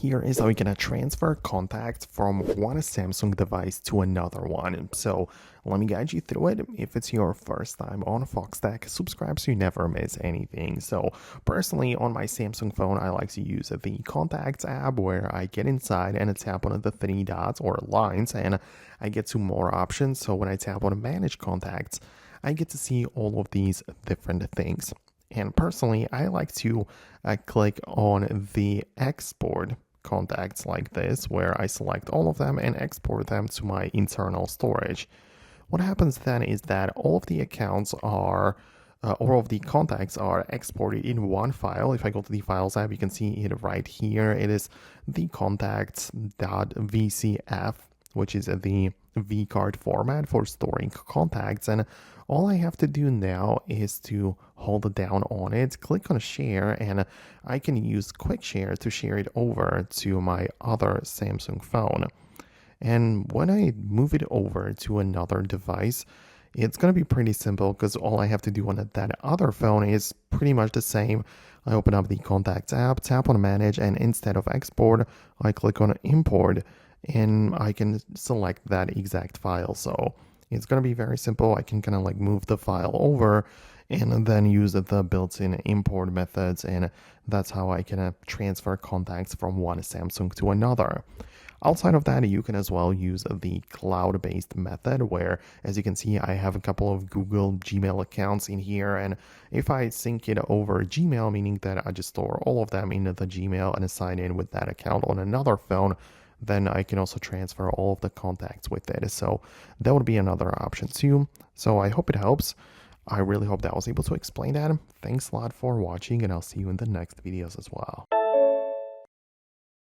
Here is how we can transfer contacts from one Samsung device to another one. So let me guide you through it. If it's your first time on Foxtecc, subscribe so you never miss anything. So personally, on my Samsung phone, I like to use the Contacts app where I get inside and tap on the three dots or lines and I get to more options. So when I tap on Manage Contacts, I get to see all of these different things. And personally, I like to click on the export contacts like this, where I select all of them and export them to my internal storage. What happens then is that all of the accounts are all of the contacts are exported in one file. If I go to the Files app, you can see it right here. It is the contacts.vcf, which is the vcard format for storing contacts. And all I have to do now is to hold down on it, click on share, and I can use quick share to share it over to my other Samsung phone. And when I move it over to another device, it's going to be pretty simple because all I have to do on that other phone is pretty much the same. I open up the Contacts app, tap on Manage, and instead of export, I click on Import, and I can select that exact file. So it's going to be very simple. I can kind of like move the file over and then use the built-in import methods, and that's how I can transfer contacts from one Samsung to another. Outside of that, you can as well use the cloud-based method where, as you can see, I have a couple of Google Gmail accounts in here, and if I sync it over Gmail, meaning that I just store all of them into the Gmail and sign in with that account on another phone, then I can also transfer all of the contacts with it. So that would be another option too. So I hope it helps. I really hope that I was able to explain that. Thanks a lot for watching, and I'll see you in the next videos as well.